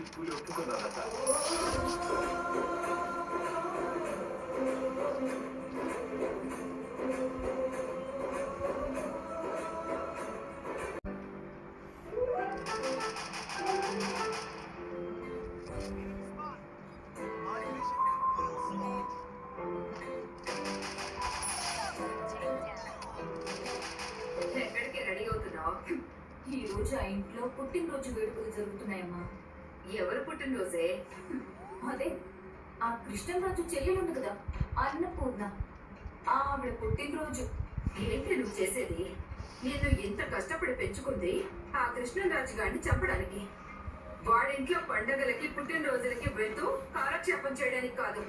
దానికి పులి ఒప్పుకున్నారట. ఎక్కడికి రెడీ అవుతున్నావు? ఈ రోజు ఆ ఇంట్లో పుట్టినరోజు వేడుకలు జరుగుతున్నాయమ్మా. ఎవరు పుట్టినరోజే? అదే ఆ కృష్ణరాజు చెల్లెలుంది కదా, అన్నపూర్ణ, ఆవిడ పుట్టినరోజు. ఏంటి నువ్వు చేసేది? నేను ఎంత కష్టపడి పెంచుకుంది ఆ కృష్ణరాజు గారిని చంపడానికి. వాడింట్లో పండగలకి పుట్టినరోజులకి వెళ్తూ కాలక్షేపం చేయడానికి కాదు.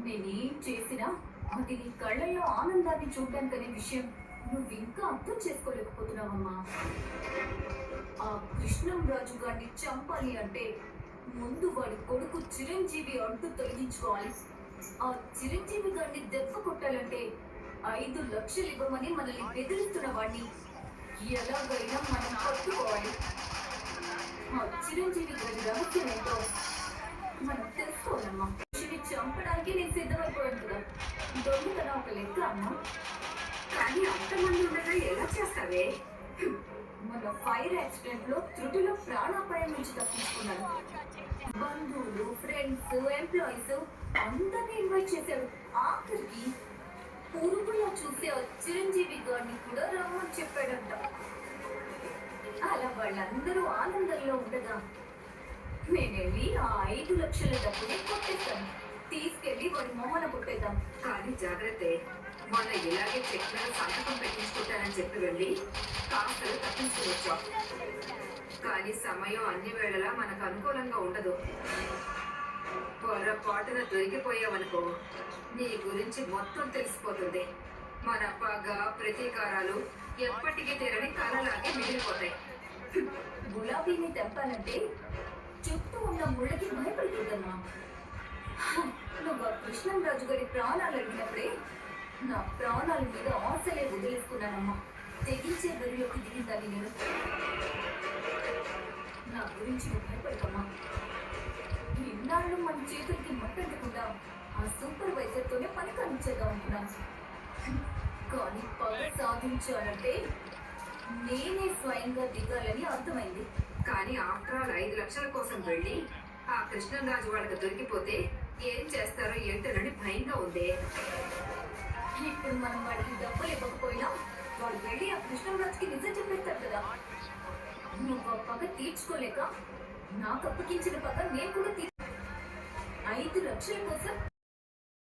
నేనేం చేసినా అది నీ కళ్ళల్లో ఆనందాన్ని చూడడానికనే విషయం నువ్వు ఇంకా అర్థం చేసుకోలేకపోతున్నావమ్మా. ఆ కృష్ణంరాజు గారిని చంపాలి అంటే ముందు వాడి కొడుకు చిరంజీవి అడ్డు తొలగించుకోవాలి. ఆ చిరంజీవి గారిని దెబ్బ కొట్టాలంటే 5 లక్షలు ఇవ్వమని మనల్ని బెదిరిస్తున్న వాడిని ఎలాగైనా మనం పట్టుకోవాలి. ఆ చిరంజీవి గారి రహస్యం ఏంటో మనం తెలుసుకోవాలమ్మా. చంపడానికి నేను సిద్ధమైపోయాను కదా, దొంగతనం ఒక లెక్క అమ్మా. కానీ అంతమంది ఉండగా ఎలా చేస్తావే? మన ఫైర్ యాక్సిడెంట్ లో త్రుటిలో ప్రాణాపాయం నుంచి తప్పించుకున్నాను. బంధువులు, ఫ్రెండ్స్, ఎంప్లాయీస్ అందరినీ ఇన్వైట్ చేశాడు. ఆఖరికి పురుగులా చూసే ఆ చిరంజీవి గారిని కూడా రమ్మని చెప్పాడంట. అలా వాళ్ళందరూ ఆనందంలో ఉండగా నేనెళ్ళి ఆ 5 లక్షల డబ్బుని కొట్టేస్తాను. తీసుకెళ్లి వాడి మొహన కొట్టేద్దాం. కానీ జాగ్రత్త, మొన్న ఇలాగే చెక్ మీద సంతకం పెట్టించుకుంటానని చెప్పి వెళ్ళి కాస్తలు తప్పించుకోవచ్చాం. కానీ సమయం అన్ని వేళలా మనకు అనుకూలంగా ఉండదు. పొరపాటున దొరికిపోయావనుకో నీ గురించి మొత్తం తెలిసిపోతుంది. మన పగ, ప్రతీకారాలు ఎప్పటికీ తీరని కలలాగే మిగిలిపోతాయి. గులాబీని తెంపాలంటే చుట్టూ ఉన్న ముళ్ళకి భయపడుతుందమ్మా. నువ్వు కృష్ణంరాజు గారి ప్రాణాలు అడిగినప్పుడే నా ప్రాణాల మీద ఆశలే వదిలేసుకున్నానమ్మా. తెగించే బరిలోకి దిగిందని నేను. నా గురించి నువ్వు భయపడకమ్మా. ఇన్నాళ్ళు మన చేతులకి మట్టకుండా ఆ సూపర్వైజర్తోనే పని కానిచ్చేద్దాం అనుకున్నాను. కానీ పగ సాధించాలంటే నేనే స్వయంగా దిగాలని అర్థమైంది. కానీ ఆఫ్టర్ ఆల్ 5 లక్షల కోసం వెళ్ళి ఆ కృష్ణరాజు వాళ్ళకి దొరికిపోతే ఏం చేస్తారో ఏంటోనని భయంగా ఉంది. ఇప్పుడు మనం వాడికి డబ్బులు ఇవ్వకపోయినా వాడు వెళ్ళి ఆ కృష్ణరాజుకి నిజం చెప్పేస్తాడు కదా. నువ్వు ఆ పగ తీర్చుకోలేక నాకు అప్పగించిన పగ నేను కూడా 5 లక్షల కోసం